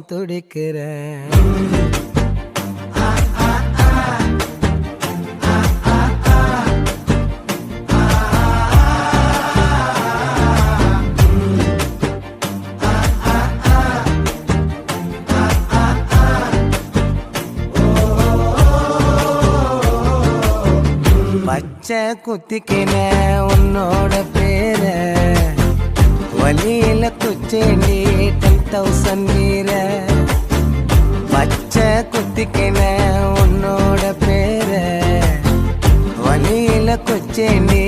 துடிக்கிறேன். பச்சை குத்திக்கின உன்னோட பேர வழியில குச்சேண்டி 10,000 வீர. பச்சை குத்திக்கின உன்னோட பேர வழியில குச்சேண்டி